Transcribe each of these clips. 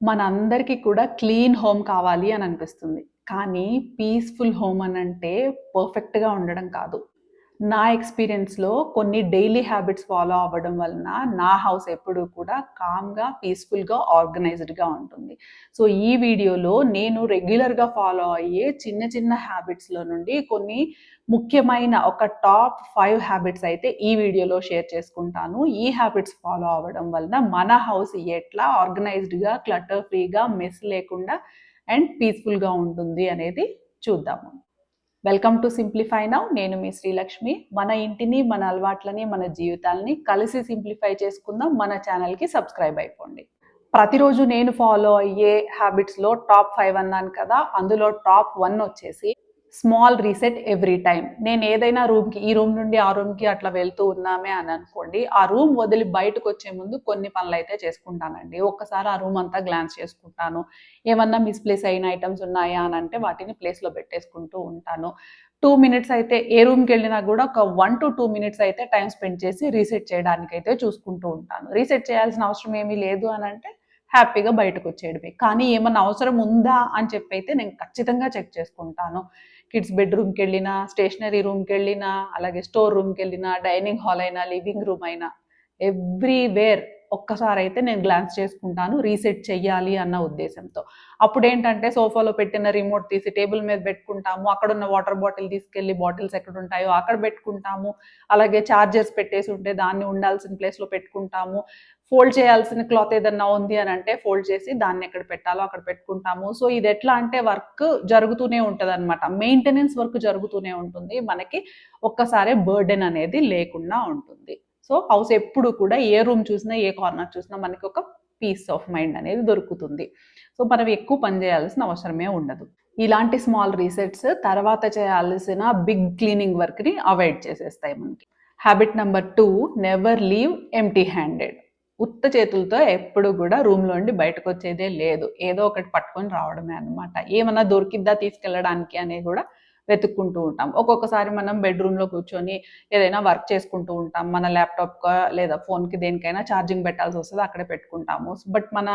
మనందరికీ కూడా clean home కావాలి అని అనిపిస్తుంది. కానీ పీస్‌ఫుల్ హోమ్ అనంటే పర్ఫెక్ట్‌గా ఉండడం కాదు. నా ఎక్స్‌పీరియన్స్‌లో కొన్ని డైలీ హ్యాబిట్స్ ఫాలో అవ్వడం వలన నా హౌస్ ఎప్పుడూ కూడా కామ్‌గా, పీస్‌ఫుల్‌గా, ఆర్గనైజ్డ్‌గా ఉంటుంది. సో, ఈ వీడియోలో నేను రెగ్యులర్‌గా ఫాలో అయ్యే చిన్న చిన్న హ్యాబిట్స్‌లో నుండి కొన్ని ముఖ్యమైన ఒక టాప్ 5 హ్యాబిట్స్ అయితే ఈ వీడియోలో షేర్ చేసుకుంటాను. ఈ హ్యాబిట్స్ ఫాలో అవ్వడం వలన మన హౌస్ ఎట్లా ఆర్గనైజ్డ్‌గా, క్లటర్ ఫ్రీగా, మెస్ లేకుండా అండ్ పీస్‌ఫుల్‌గా ఉంటుంది అనేది చూద్దాము. Welcome to simplify now. నేను మీ శ్రీలక్ష్మి. మన ఇంటిని, మన అలవాట్లని, మన జీవితాల్ని కలిసి సింప్లిఫై చేసుకుందాం. మన ఛానల్‌కి సబ్స్క్రైబ్ అయిపోండి. ప్రతిరోజు నేను ఫాలో అయ్యే హ్యాబిట్స్‌లో టాప్ 5 అన్నాను కదా! అందులో టాప్ 1 వచ్చేసి స్మాల్ రీసెట్ ఎవ్రీ టైమ్. నేను ఏదైనా రూమ్‌కి ఈ రూమ్ నుండి ఆ రూమ్‌కి అట్లా వెళ్తూ ఉన్నామే అని అనుకోండి. ఆ రూమ్ వదిలి బయటకొచ్చే ముందు కొన్ని పనులైతే చేసుకుంటానండి. ఒక్కసారి ఆ రూమ్ అంతా గ్లాన్స్ చేసుకుంటాను. ఏమన్నా మిస్‌ప్లేస్ అయిన ఐటెమ్స్ ఉన్నాయా అని అంటే వాటిని ప్లేస్‌లో పెట్టేసుకుంటూ ఉంటాను. 2 మినిట్స్ అయితే ఏ రూమ్‌కెళ్ళినా గూడా ఒక 1-2 మినిట్స్ అయితే టైమ్ స్పెండ్ చేసి రీసెట్ చేయడానికైతే చూసుకుంటూ ఉంటాను. రీసెట్ చేయాల్సిన అవసరం ఏమీ లేదు అనంటే హ్యాపీగా బయటకొచ్చేయడమే. కానీ ఏమన్నా అవసరం ఉందా అని చెప్పైతే నేను ఖచ్చితంగా చెక్ చేసుకుంటాను. కిడ్స్ బెడ్‌రూమ్‌కెళ్ళినా, స్టేషనరీ రూమ్‌కెళ్ళినా, అలాగే స్టోర్ రూమ్‌కెళ్ళినా, డైనింగ్ హాల్ అయినా, లివింగ్ రూమ్ అయినా ఎవ్రీవేర్ ఒక్కసారైతే నేను గ్లాన్స్ చేసుకుంటాను రీసెట్ చెయ్యాలి అన్న ఉద్దేశంతో. అప్పుడేంటంటే సోఫాలో పెట్టిన రిమోట్ తీసి టేబుల్ మీద పెట్టుకుంటాము. అక్కడున్న వాటర్ బాటిల్ తీసుకెళ్ళి బాటిల్స్ ఎక్కడుంటాయో అక్కడ పెట్టుకుంటాము. అలాగే చార్జర్స్ పెట్టేసి ఉంటే దాన్ని ఉండాల్సిన ప్లేస్‌లో పెట్టుకుంటాము. ఫోల్డ్ చేయాల్సిన క్లాత్ ఏదన్నా ఉంది అనంటే ఫోల్డ్ చేసి దాన్ని ఎక్కడ పెట్టాలో అక్కడ పెట్టుకుంటాము. సో, ఇదెట్లా అంటే వర్క్ జరుగుతూనే ఉంటదనమాట. మెయింటెనెన్స్ వర్క్ జరుగుతూనే ఉంటుంది. మనకి ఒక్కసారే బర్డెన్ అనేది లేకుండా ఉంటుంది. సో, హౌస్ ఎప్పుడు కూడా ఏ రూమ్ చూసినా, ఏ కార్నర్ చూసినా మనకొక పీస్ ఆఫ్ మైండ్ అనేది దొరుకుతుంది. సో, మనం ఎక్కువ పని చేయాల్సిన అవసరమే ఉండదు. ఇలాంటి స్మాల్ రీసెట్స్ తర్వాత చేయాల్సిన బిగ్ క్లీనింగ్ వర్క్‌ని అవాయిడ్ చేసేస్తాయి మనకి. Habit number 2, never leave empty handed. ఉత్త చేతులతో ఎప్పుడు కూడా రూమ్‌లో నుండి బయటకొచ్చేదే లేదు. ఏదో ఒకటి పట్టుకొని రావడమే అన్నమాట. ఏమన్నా దొరికిద్దా తీసుకెళ్ళడానికి అనేది కూడా వెతుక్కుంటూ ఉంటాం. ఒక్కొక్కసారి మనం బెడ్‌రూమ్‌లో కూర్చొని ఏదైనా వర్క్ చేసుకుంటూ ఉంటాం. మన ల్యాప్‌టాప్‌కో లేదా ఫోన్‌కి దేనికైనా ఛార్జింగ్ పెట్టాల్సొస్తది. అక్కడే పెట్టుకుంటాము. బట్ మన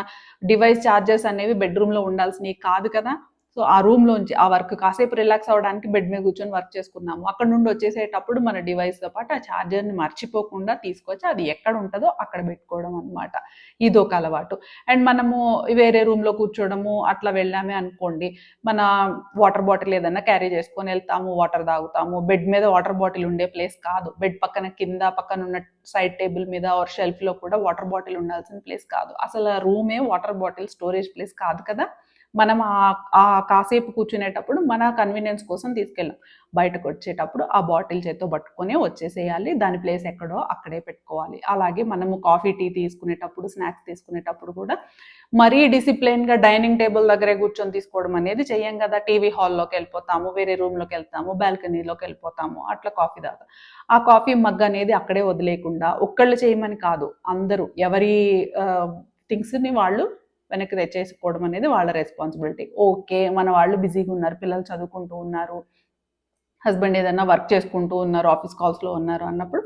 డివైస్ ఛార్జర్స్ అనేవి బెడ్‌రూమ్‌లో ఉండాల్సినవి కాదు కదా! సో, ఆ రూమ్‌లోంచి ఆ వర్క్ కాసేపు రిలాక్స్ అవ్వడానికి బెడ్ మీద కూర్చొని వర్క్ చేసుకున్నాము. అక్కడి నుండి వచ్చేసేటప్పుడు మన డివైస్‌తో పాటు ఆ ఛార్జర్‌ని మర్చిపోకుండా తీసుకొచ్చి అది ఎక్కడ ఉంటదో అక్కడ పెట్టుకోవడం అనమాట. ఇదొక అలవాటు. అండ్ మనము వేరే రూమ్‌లో కూర్చోవడము అట్లా వెళ్ళామే అనుకోండి, మన వాటర్ బాటిల్ ఏదన్నా క్యారీ చేసుకొని వెళ్తాము, వాటర్ తాగుతాము. బెడ్ మీద వాటర్ బాటిల్ ఉండే ప్లేస్ కాదు. బెడ్ పక్కన కింద పక్కనున్న సైడ్ టేబుల్ మీద ఆర్ షెల్ఫ్‌లో కూడా వాటర్ బాటిల్ ఉండాల్సిన ప్లేస్ కాదు. అసలు ఆ రూమే వాటర్ బాటిల్ స్టోరేజ్ ప్లేస్ కాదు కదా! మనం కాసేపు కూర్చునేటప్పుడు మన కన్వీనియన్స్ కోసం తీసుకెళ్ళాం. బయటకొచ్చేటప్పుడు ఆ బాటిల్ చేత్తో పట్టుకొనే వచ్చేసేయాలి. దాని ప్లేస్ ఎక్కడో అక్కడే పెట్టుకోవాలి. అలాగే మనము కాఫీ, టీ తీసుకునేటప్పుడు, స్నాక్స్ తీసుకునేటప్పుడు కూడా మరీ డిసిప్లిన్‌గా డైనింగ్ టేబుల్ దగ్గరే కూర్చొని తీసుకోవడం అనేది చెయ్యం కదా! టీవీ హాల్‌లోకెళ్ళిపోతాము, వేరే రూమ్‌లోకెళ్తాము, బాల్కనీలోకెళ్ళిపోతాము. అట్లా కాఫీ తాగుతాం. ఆ కాఫీ మగ్ అనేది అక్కడే వదిలేయకుండా ఒక్కళ్ళు చేయమని కాదు, అందరూ ఎవరి థింగ్స్‌ని వాళ్ళు వెనక్కి తెచ్చేసుకోవడం అనేది వాళ్ళ రెస్పాన్సిబిలిటీ. ఓకే. మన వాళ్ళు బిజీగా ఉన్నారు. పిల్లలు చదువుకుంటూ ఉన్నారు. హస్బెండ్ ఏదన్నా వర్క్ చేసుకుంటూ ఉన్నారు. ఆఫీస్ కాల్స్‌లో ఉన్నారు అన్నప్పుడు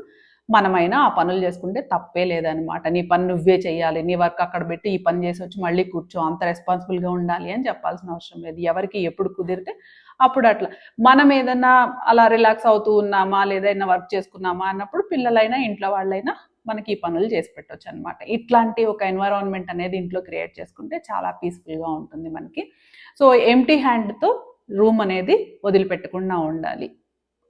మనమైనా ఆ పనులు చేసుకుంటే తప్పే లేదనమాట. నీ పని నువ్వే చేయాలి. నీ వర్క్ అక్కడ పెట్టి ఈ పని చేసొచ్చి మళ్ళీ కూర్చో. అంత రెస్పాన్సిబుల్‌గా ఉండాలి అని చెప్పాల్సిన అవసరం లేదు. ఎవరికి ఎప్పుడు కుదిరితే అప్పుడు అట్లా. మనం ఏదన్నా అలా రిలాక్స్ అవుతూ ఉన్నామా, లేదా ఏదైనా వర్క్ చేసుకున్నామా అన్నప్పుడు పిల్లలైనా, ఇంట్లో వాళ్ళైనా మనకి ఈ పనులు చేసి పెట్టొచ్చనమాట. ఇట్లాంటి ఒక ఎన్విరాన్మెంట్ అనేది ఇంట్లో క్రియేట్ చేసుకుంటే చాలా పీస్‌ఫుల్‌గా ఉంటుంది మనకి. సో, ఎంప్టీ హ్యాండ్‌తో రూమ్ అనేది వదిలిపెట్టకుండా ఉండాలి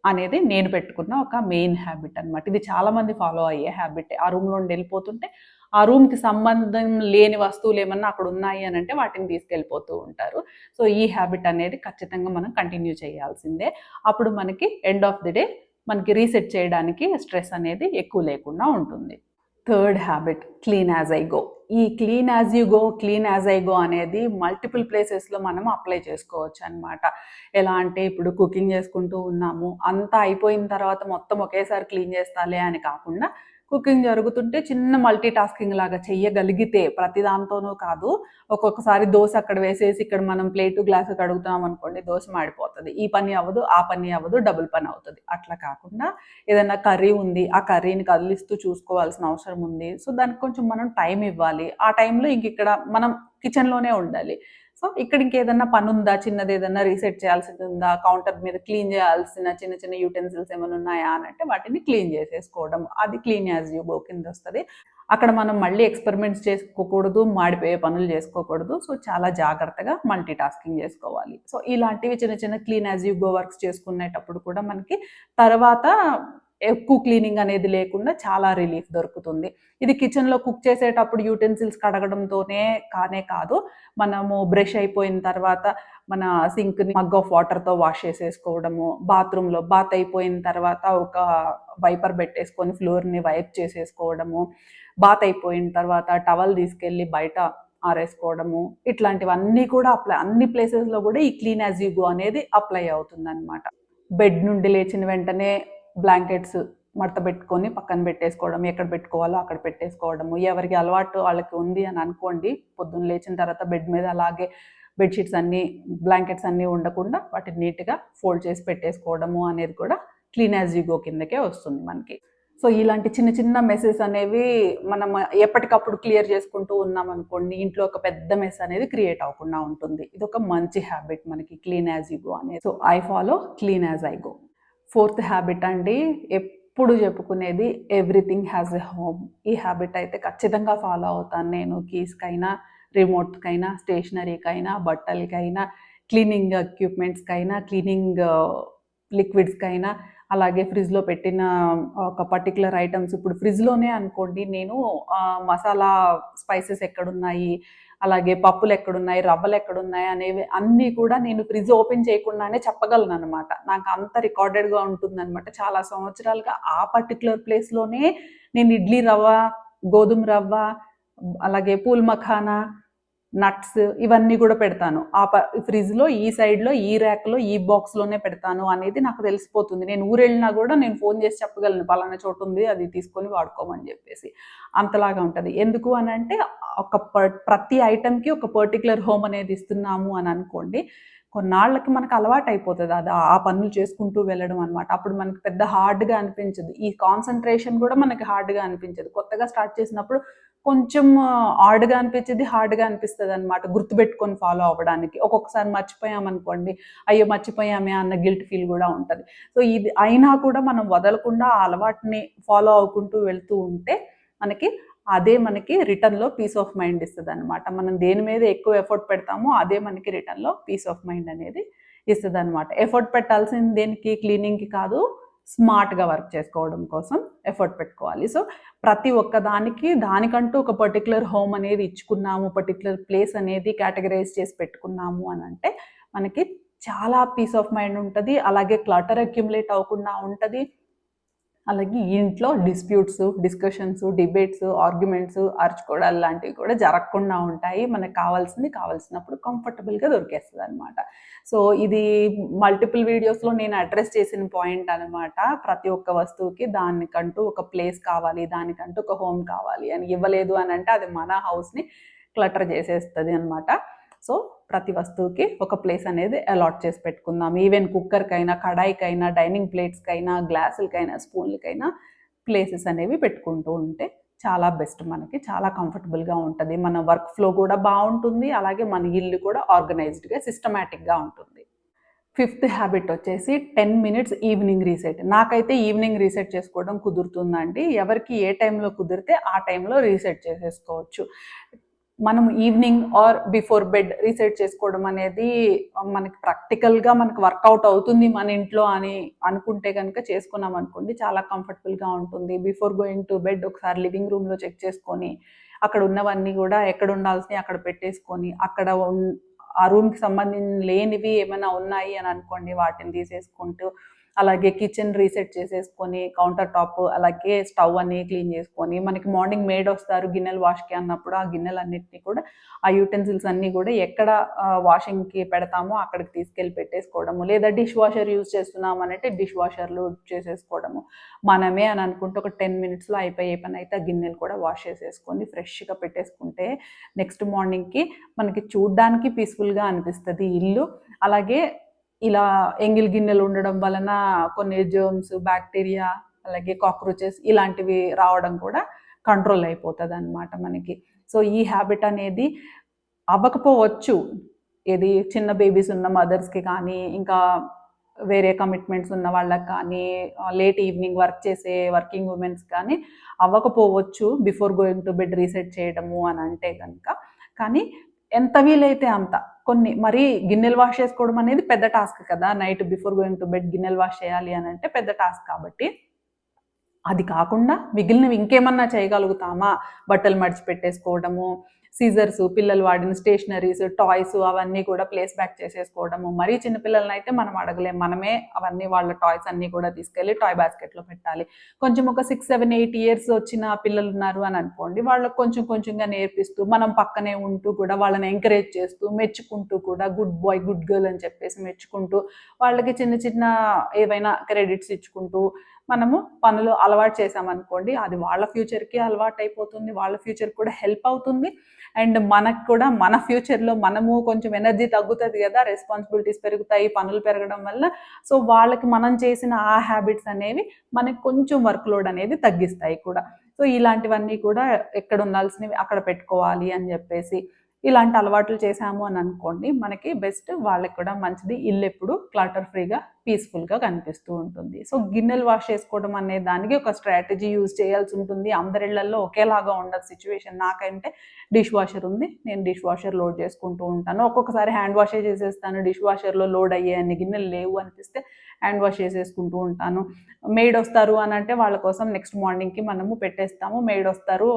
అనేది నేను పెట్టుకున్న ఒక మెయిన్ హ్యాబిట్ అనమాట. ఇది చాలామంది ఫాలో అయ్యే హ్యాబిటే. ఆ రూమ్‌లో నుండి వెళ్ళిపోతుంటే, ఆ రూమ్‌కి సంబంధం లేని వస్తువులు ఏమన్నా అక్కడ ఉన్నాయి అనంటే వాటిని తీసుకెళ్ళిపోతూ ఉంటారు. సో, ఈ హ్యాబిట్ అనేది ఖచ్చితంగా మనం కంటిన్యూ చేయాల్సిందే. అప్పుడు మనకి ఎండ్ ఆఫ్ ది డే మనకి రీసెట్ చేయడానికి స్ట్రెస్ అనేది ఎక్కువ లేకుండా ఉంటుంది. Third habit, clean as I go. ఈ clean as you go, clean as I go అనేది మల్టిపుల్ ప్లేసెస్‌లో మనం అప్లై చేసుకోవచ్చు అనమాట. ఎలా అంటే ఇప్పుడు కుకింగ్ చేసుకుంటూ ఉన్నాము. అంతా అయిపోయిన తర్వాత మొత్తం ఒకేసారి క్లీన్ చేస్తాలే అని కాకుండా కుకింగ్ జరుగుతుంటే చిన్న మల్టీ టాస్కింగ్ లాగా చెయ్యగలిగితే, ప్రతి దాంతోనూ కాదు. ఒక్కొక్కసారి దోస అక్కడ వేసేసి ఇక్కడ మనం ప్లేటు గ్లాసు కడుగుతాం అనుకోండి, దోస మాడిపోతుంది. ఈ పని అవ్వదు, ఆ పని అవ్వదు, డబుల్ పని అవుతుంది. అట్లా కాకుండా ఏదైనా కర్రీ ఉంది, ఆ కర్రీని కదిలిస్తూ చూసుకోవాల్సిన అవసరం ఉంది. సో దానికి కొంచెం మనం టైం ఇవ్వాలి. ఆ టైంలో ఇంక ఇక్కడ మనం కిచెన్లోనే ఉండాలి. సో ఇక్కడ ఇంకేదన్నా పని ఉందా, చిన్నది ఏదన్నా రీసెట్ చేయాల్సింది ఉందా, కౌంటర్ మీద క్లీన్ చేయాల్సిన చిన్న చిన్న యూటెన్సిల్స్ ఏమైనా ఉన్నాయా అని అంటే వాటిని క్లీన్ చేసేసుకోవడం, అది క్లీన్ యాజ్ యూ గో కింద వస్తుంది. అక్కడ మనం మళ్ళీ ఎక్స్పెరిమెంట్స్ చేసుకోకూడదు, మాడిపోయే పనులు చేసుకోకూడదు. సో చాలా జాగ్రత్తగా మల్టీ టాస్కింగ్ చేసుకోవాలి. సో ఇలాంటివి చిన్న చిన్న clean as you go works చేసుకునేటప్పుడు కూడా మనకి తర్వాత ఎక్కువ క్లీనింగ్ అనేది లేకుండా చాలా రిలీఫ్ దొరుకుతుంది. ఇది కిచెన్లో కుక్ చేసేటప్పుడు యూటెన్సిల్స్ కడగడంతోనే కానే కాదు, మనము బ్రష్ అయిపోయిన తర్వాత మన సింక్ని మగ్ ఆఫ్ వాటర్తో వాష్ చేసేసుకోవడము, బాత్రూంలో బాత్ అయిపోయిన తర్వాత ఒక వైపర్ పెట్టేసుకొని ఫ్లోర్ని వైప్ చేసేసుకోవడము, బాత్ అయిపోయిన తర్వాత టవల్ తీసుకెళ్ళి బయట ఆరేసుకోవడము, ఇట్లాంటివన్నీ కూడా అన్ని ప్లేసెస్లో కూడా ఈ క్లీన్ యాజ్ యూ గో అనేది అప్లై అవుతుంది అనమాట. బెడ్ నుండి లేచిన వెంటనే బ్లాంకెట్స్ మడత పెట్టుకొని పక్కన పెట్టేసుకోవడం, ఎక్కడ పెట్టుకోవాలో అక్కడ పెట్టేసుకోవడము. ఎవరికి అలవాటు వాళ్ళకి ఉంది అని అనుకోండి, పొద్దున్న లేచిన తర్వాత బెడ్ మీద అలాగే బెడ్షీట్స్ అన్నీ, బ్లాంకెట్స్ అన్నీ ఉండకుండా వాటిని నీట్గా ఫోల్డ్ చేసి పెట్టేసుకోవడము అనేది కూడా క్లీన్ యాజ్ యూ గో కిందకే వస్తుంది మనకి. సో ఇలాంటి చిన్న చిన్న మెసెస్ అనేవి మనం ఎప్పటికప్పుడు క్లియర్ చేసుకుంటూ ఉన్నాం అనుకోండి, ఇంట్లో ఒక పెద్ద మెస్ అనేది క్రియేట్ అవ్వకుండా ఉంటుంది. ఇది ఒక మంచి హ్యాబిట్ మనకి, క్లీన్ యాజ్ యూ గో అనేది. So I follow clean as I go. 4th habit అండి, ఎప్పుడు చెప్పుకునేది ఎవ్రీథింగ్ హ్యాస్ ఎ హోమ్. ఈ హ్యాబిట్ అయితే ఖచ్చితంగా ఫాలో అవుతాను నేను. కీస్కైనా, రిమోట్కైనా, స్టేషనరీకైనా, బట్టలకైనా, క్లీనింగ్ ఎక్విప్మెంట్స్కైనా, క్లీనింగ్ లిక్విడ్స్కైనా, అలాగే ఫ్రిడ్జ్లో పెట్టిన ఒక పర్టికులర్ ఐటమ్స్, ఇప్పుడు ఫ్రిడ్జ్లోనే అనుకోండి నేను మసాలా స్పైసెస్ ఎక్కడున్నాయి, అలాగే పప్పులు ఎక్కడున్నాయి, రవ్వలు ఎక్కడున్నాయి అనేవి అన్నీ కూడా నేను ఫ్రిడ్జ్ ఓపెన్ చేయకుండానే చెప్పగలను అనమాట. నాకు అంత రికార్డెడ్గా ఉంటుందన్నమాట. చాలా సంవత్సరాలుగా ఆ పర్టికులర్ ప్లేస్లోనే నేను ఇడ్లీ రవ్వ, గోధుమ రవ్వ, అలాగే పూల్ మఖానా, నట్స్ ఇవన్నీ కూడా పెడతాను. ఫ్రిడ్జ్లో ఈ సైడ్లో, ఈ ర్యాక్లో, ఈ బాక్స్లోనే పెడతాను అనేది నాకు తెలిసిపోతుంది. నేను ఊరెళ్ళినా కూడా నేను ఫోన్ చేసి చెప్పగలను, పలానా చోటు ఉంది, అది తీసుకొని వాడుకోమని చెప్పేసి. అంతలాగా ఉంటుంది. ఎందుకు అని అంటే ప్రతి ఐటెంకి ఒక పర్టికులర్ హోమ్ అనేది ఇస్తున్నాము అని అనుకోండి, కొన్నాళ్ళకి మనకు అలవాటు అయిపోతుంది అది ఆ పనులు చేసుకుంటూ వెళ్ళడం అనమాట. అప్పుడు మనకి పెద్ద హార్డ్గా అనిపించదు. ఈ కాన్సన్ట్రేషన్ కూడా మనకి హార్డ్గా అనిపించదు. కొత్తగా స్టార్ట్ చేసినప్పుడు కొంచెం ఆడ్గా అనిపించేది, హార్డ్గా అనిపిస్తుంది అనమాట గుర్తుపెట్టుకొని ఫాలో అవ్వడానికి. ఒక్కొక్కసారి మర్చిపోయామనుకోండి, అయ్యో మర్చిపోయామే అన్న గిల్ట్ ఫీల్ కూడా ఉంటుంది. సో ఇది అయినా కూడా మనం వదలకుండా ఆ అలవాటుని ఫాలో అవుకుంటూ వెళ్తూ ఉంటే మనకి అదే మనకి రిటర్న్లో పీస్ ఆఫ్ మైండ్ ఇస్తుంది అనమాట. మనం దేని మీద ఎక్కువ ఎఫర్ట్ పెడతామో అదే మనకి రిటర్న్లో పీస్ ఆఫ్ మైండ్ అనేది ఇస్తుంది అనమాట. ఎఫర్ట్ పెట్టాల్సింది దేనికి, క్లీనింగ్కి కాదు, స్మార్ట్గా వర్క్ చేసుకోవడం కోసం ఎఫర్ట్ పెట్టుకోవాలి. సో ప్రతి ఒక్క దానికంటూ ఒక పర్టికులర్ హోమ్ అనేది ఇచ్చుకున్నాము, పర్టికులర్ ప్లేస్ అనేది కేటగరైజ్ చేసి పెట్టుకున్నాము అని అంటే మనకి చాలా పీస్ ఆఫ్ మైండ్ ఉంటుంది. అలాగే క్లటర్ అక్యుములేట్ అవ్వకుండా ఉంటుంది. అలాగే ఇంట్లో డిస్ప్యూట్స్, డిస్కషన్స్, డిబేట్స్, ఆర్గ్యుమెంట్స్, అరుచుకోవడాలు లాంటివి కూడా జరగకుండా ఉంటాయి. మనకు కావాల్సినప్పుడు కంఫర్టబుల్గా దొరికేస్తుంది అనమాట. సో ఇది మల్టిపుల్ వీడియోస్లో నేను అడ్రస్ చేసిన పాయింట్ అనమాట. ప్రతి ఒక్క వస్తువుకి దానికంటూ ఒక ప్లేస్ కావాలి, దానికంటూ ఒక హోమ్ కావాలి అని. ఇవ్వలేదు అని అంటే అది మన హౌస్ని క్లటర్ చేసేస్తుంది అనమాట. సో ప్రతి వస్తువుకి ఒక ప్లేస్ అనేది అలాట్ చేసి పెట్టుకుందాం. ఈవెన్ కుక్కర్కైనా, కడాయికైనా, డైనింగ్ ప్లేట్స్కైనా, గ్లాసులకైనా, స్పూన్లకైనా ప్లేసెస్ అనేవి పెట్టుకుంటూ ఉంటే చాలా బెస్ట్. మనకి చాలా కంఫర్టబుల్గా ఉంటుంది. మన వర్క్ ఫ్లో కూడా బాగుంటుంది. అలాగే మన ఇల్లు కూడా ఆర్గనైజ్డ్గా, సిస్టమేటిక్గా ఉంటుంది. 5th హ్యాబిట్ వచ్చేసి 10 minutes ఈవినింగ్ రీసెట్. నాకైతే ఈవినింగ్ రీసెట్ చేసుకోవడం కుదురుతుందండి. ఎవరికి ఏ టైంలో కుదిరితే ఆ టైంలో రీసెట్ చేసేసుకోవచ్చు. మనం evening or before bed reset చేసుకోవడం అనేది మనకి ప్రాక్టికల్గా మనకు వర్కౌట్ అవుతుంది మన ఇంట్లో అని అనుకుంటే కనుక చేసుకున్నాం అనుకోండి, చాలా కంఫర్టబుల్గా ఉంటుంది. బిఫోర్ గోయింగ్ టు బెడ్ ఒకసారి లివింగ్ రూమ్లో చెక్ చేసుకొని అక్కడ ఉన్నవన్నీ కూడా ఎక్కడ ఉండాల్సినవి అక్కడ పెట్టేసుకొని, అక్కడ ఆ రూమ్కి సంబంధించిన లేనివి ఏమైనా ఉన్నాయి అని అనుకోండి, వాటిని తీసేసుకుంటూ అలాగే కిచెన్ రీసెట్ చేసేసుకొని, కౌంటర్ టాప్ అలాగే స్టవ్ అన్ని క్లీన్ చేసుకొని, మనకి మార్నింగ్ మేడ్ వస్తారు గిన్నెలు వాష్కి అన్నప్పుడు ఆ గిన్నెలన్నింటినీ కూడా ఆ యూటెన్సిల్స్ అన్నీ కూడా ఎక్కడ వాషింగ్కి పెడతామో అక్కడికి తీసుకెళ్ళి పెట్టేసుకోవడము, లేదా డిష్ వాషర్ యూజ్ చేస్తున్నాం అంటే డిష్ వాషర్లో చేసేసుకోవడము. మనమే అని అనుకుంటే ఒక 10 మినిట్స్లో అయిపోయే పని అయితే ఆ గిన్నెలు కూడా వాష్ చేసేసుకొని ఫ్రెష్గా పెట్టేసుకుంటే నెక్స్ట్ మార్నింగ్కి మనకి చూడ్డానికి పీస్ఫుల్గా అనిపిస్తుంది ఇల్లు. అలాగే ఇలా ఎంగిల్ గిన్నెలు ఉండడం వలన కొన్ని జర్మ్స్, బ్యాక్టీరియా, అలాగే కాక్రోచెస్ ఇలాంటివి రావడం కూడా కంట్రోల్ అయిపోతుంది అనమాట మనకి. సో ఈ హ్యాబిట్ అనేది అవ్వకపోవచ్చు, ఏది చిన్న బేబీస్ ఉన్న మదర్స్కి కానీ, ఇంకా వేరే కమిట్మెంట్స్ ఉన్న వాళ్ళకి కానీ, లేట్ ఈవినింగ్ వర్క్ చేసే వర్కింగ్ ఉమెన్స్ కానీ అవ్వకపోవచ్చు before going to bed reset చేయడము అని అంటే కనుక. కానీ ఎంత వీలైతే అంత కొన్ని మరీ గిన్నెలు వాష్ చేసుకోవడం అనేది పెద్ద టాస్క్ కదా, night before going to bed గిన్నెలు వాష్ చేయాలి అని అంటే పెద్ద టాస్క్. కాబట్టి అది కాకుండా మిగిలినవి ఇంకేమన్నా చేయగలుగుతామా, బట్టలు మడిచి పెట్టేసుకోవడము, సీజర్స్, పిల్లలు వాడిన స్టేషనరీస్, టాయ్స్ అవన్నీ కూడా ప్లేస్ బ్యాక్ చేసేసుకోవడము. మరీ చిన్నపిల్లలని అయితే మనం అడగలేం, మనమే అవన్నీ వాళ్ళ టాయ్స్ అన్నీ కూడా తీసుకెళ్ళి టాయ్ బాస్కెట్లో పెట్టాలి. కొంచెం ఒక 6, 7, 8 ఇయర్స్ వచ్చిన పిల్లలు ఉన్నారు అని అనుకోండి, వాళ్ళకి కొంచెం కొంచెంగా నేర్పిస్తూ మనం పక్కనే ఉంటూ కూడా వాళ్ళని ఎంకరేజ్ చేస్తూ మెచ్చుకుంటూ కూడా గుడ్ బాయ్ గుడ్ గర్ల్ అని చెప్పేసి మెచ్చుకుంటూ వాళ్ళకి చిన్న చిన్న ఏవైనా క్రెడిట్స్ ఇచ్చుకుంటూ మనము పనులు అలవాటు చేసామనుకోండి, అది వాళ్ళ ఫ్యూచర్కి అలవాటు అయిపోతుంది, వాళ్ళ ఫ్యూచర్ కూడా హెల్ప్ అవుతుంది. అండ్ మనకు కూడా మన ఫ్యూచర్లో మనము కొంచెం ఎనర్జీ తగ్గుతుంది కదా, రెస్పాన్సిబిలిటీస్ పెరుగుతాయి పనులు పెరగడం వల్ల. సో వాళ్ళకి మనం చేసిన ఆ హ్యాబిట్స్ అనేవి మనకి కొంచెం వర్క్ లోడ్ అనేది తగ్గిస్తాయి కూడా. సో ఇలాంటివన్నీ కూడా ఎక్కడ ఉండాల్సినవి అక్కడ పెట్టుకోవాలి అని చెప్పేసి ఇలాంటి అలవాట్లు చేసాము అని అనుకోండి, మనకి బెస్ట్, వాళ్ళకి కూడా మంచిది. ఇల్లు ఎప్పుడు క్లటర్ ఫ్రీగా పీస్ఫుల్గా కనిపిస్తూ ఉంటుంది. సో గిన్నెలు వాష్ చేసుకోవడం అనే దానికి ఒక స్ట్రాటజీ యూజ్ చేయాల్సి ఉంటుంది. అందరిళ్లలో ఒకేలాగా ఉండదు సిచ్యువేషన్. నాకంటే డిష్ వాషర్ ఉంది, నేను డిష్ వాషర్ లోడ్ చేసుకుంటూ ఉంటాను. ఒక్కొక్కసారి హ్యాండ్ వాషే చేసేస్తాను, డిష్ వాషర్లో లోడ్ అయ్యే అన్ని గిన్నెలు లేవు అనిపిస్తే హ్యాండ్ వాష్ చేసేసుకుంటూ ఉంటాను. మెయిడ్ వస్తారు అని అంటే వాళ్ళ కోసం నెక్స్ట్ మార్నింగ్కి మనము పెట్టేస్తాము. మెయిడ్ వస్తారు,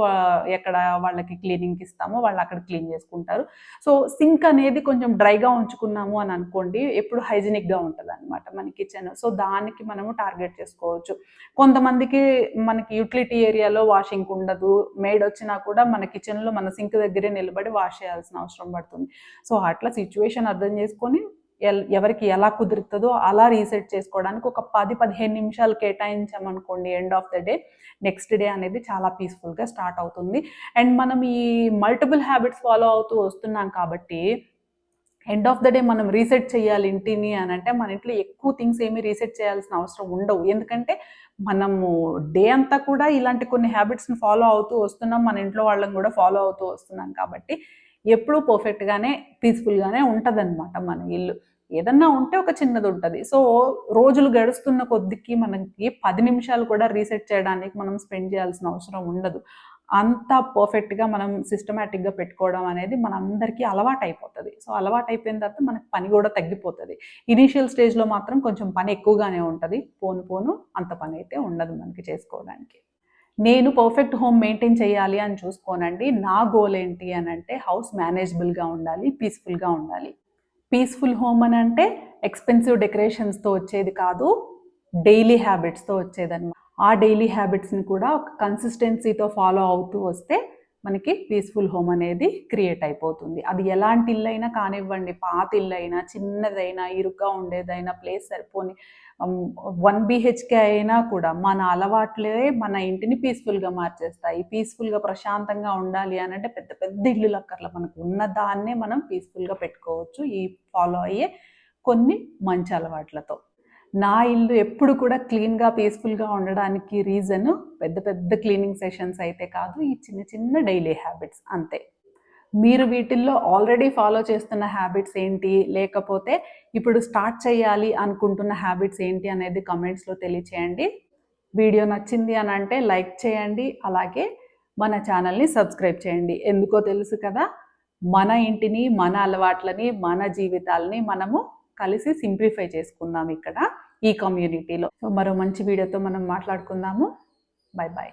ఎక్కడ వాళ్ళకి క్లీనింగ్కి ఇస్తాము, వాళ్ళు అక్కడ క్లీన్ చేసుకుంటారు. సో సింక్ అనేది కొంచెం డ్రైగా ఉంచుకున్నాము అని అనుకోండి, ఎప్పుడు హైజీనిక్గా ఉంటుంది అనమాట మన కిచెన్. సో దానికి మనము టార్గెట్ చేసుకోవచ్చు. కొంతమందికి మనకి యూటిలిటీ ఏరియాలో వాషింగ్ ఉండదు, మెయిడ్ వచ్చినా కూడా మన కిచెన్లో మన సింక్ దగ్గరే నిలబడి వాష్ చేయాల్సిన అవసరం పడుతుంది. సో అట్లా సిచ్యువేషన్ అర్థం చేసుకొని ఎవరికి ఎలా కుదురుతుందో అలా రీసెట్ చేసుకోవడానికి ఒక 10-15 నిమిషాలు కేటాయించామనుకోండి end of the day, next day అనేది చాలా పీస్ఫుల్గా స్టార్ట్ అవుతుంది. అండ్ మనం ఈ మల్టిపుల్ హ్యాబిట్స్ ఫాలో అవుతూ వస్తున్నాం కాబట్టి ఎండ్ ఆఫ్ ద డే మనం రీసెట్ చేయాలి ఇంటిని అని అంటే మన ఇంట్లో ఎక్కువ థింగ్స్ ఏమీ రీసెట్ చేయాల్సిన అవసరం ఉండవు. ఎందుకంటే మనము డే అంతా కూడా ఇలాంటి కొన్ని హ్యాబిట్స్ని ఫాలో అవుతూ వస్తున్నాం, మన ఇంట్లో వాళ్ళని కూడా ఫాలో అవుతూ వస్తున్నాం కాబట్టి ఎప్పుడూ పర్ఫెక్ట్గానే పీస్ఫుల్గానే ఉంటుంది అనమాట మన ఇల్లు. ఏదన్నా ఉంటే ఒక చిన్నది ఉంటుంది. సో రోజులు గడుస్తున్న కొద్దికి మనకి 10 నిమిషాలు కూడా రీసెట్ చేయడానికి మనం స్పెండ్ చేయాల్సిన అవసరం ఉండదు. అంత పర్ఫెక్ట్గా మనం సిస్టమేటిక్గా పెట్టుకోవడం అనేది మనందరికీ అలవాటు అయిపోతుంది. సో అలవాటు అయిపోయిన తర్వాత మనకి పని కూడా తగ్గిపోతుంది. ఇనీషియల్ స్టేజ్లో మాత్రం కొంచెం పని ఎక్కువగానే ఉంటుంది, పోను పోను అంత పని అయితే ఉండదు మనకి చేసుకోవడానికి. నేను పర్ఫెక్ట్ హోమ్ మెయింటైన్ చేయాలి అని చూసుకోనండి. నా గోల్ ఏంటి అని అంటే హౌస్ మేనేజబుల్గా ఉండాలి, పీస్ఫుల్గా ఉండాలి. పీస్ఫుల్ హోమ్ అని అంటే ఎక్స్పెన్సివ్ డెకరేషన్స్తో వచ్చేది కాదు, డైలీ హ్యాబిట్స్తో వచ్చేదన్నమాట. ఆ డైలీ హ్యాబిట్స్ని కూడా ఒక కన్సిస్టెన్సీతో ఫాలో అవుతూ వస్తే మనకి పీస్ఫుల్ హోమ్ అనేది క్రియేట్ అయిపోతుంది. అది ఎలాంటి ఇల్లు అయినా కానివ్వండి, పాత ఇల్లు అయినా, చిన్నదైనా, ఇరుగ్గా ఉండేదైనా, ప్లేస్ సరిపోని 1 BHK అయినా కూడా మన అలవాట్లే మన ఇంటిని పీస్ఫుల్గా మార్చేస్తాయి. పీస్ఫుల్గా ప్రశాంతంగా ఉండాలి అని అంటే పెద్ద పెద్ద ఇల్లు అక్కర్లా, మనకు ఉన్న దాన్నే మనం పీస్ఫుల్గా పెట్టుకోవచ్చు ఈ ఫాలో అయ్యే కొన్ని మంచి అలవాట్లతో. నా ఇల్లు ఎప్పుడు కూడా క్లీన్గా పీస్ఫుల్గా ఉండడానికి రీజన్ పెద్ద పెద్ద క్లీనింగ్ సెషన్స్ అయితే కాదు, ఈ చిన్న చిన్న డైలీ హ్యాబిట్స్ అంతే. మీరు వీటిల్లో ఆల్రెడీ ఫాలో చేస్తున్న హ్యాబిట్స్ ఏంటి, లేకపోతే ఇప్పుడు స్టార్ట్ చేయాలి అనుకుంటున్న హ్యాబిట్స్ ఏంటి అనేది కమెంట్స్లో తెలియచేయండి. వీడియో నచ్చింది అని అంటే లైక్ చేయండి, అలాగే మన ఛానల్ని సబ్స్క్రైబ్ చేయండి. ఎందుకో తెలుసు కదా, మన ఇంటిని, మన అలవాట్లని, మన జీవితాలని మనము కలిసి సింప్లిఫై చేసుకుందాం ఇక్కడ ఈ కమ్యూనిటీలో. మరో మంచి వీడియోతో మనం మాట్లాడుకుందాము. Bye bye.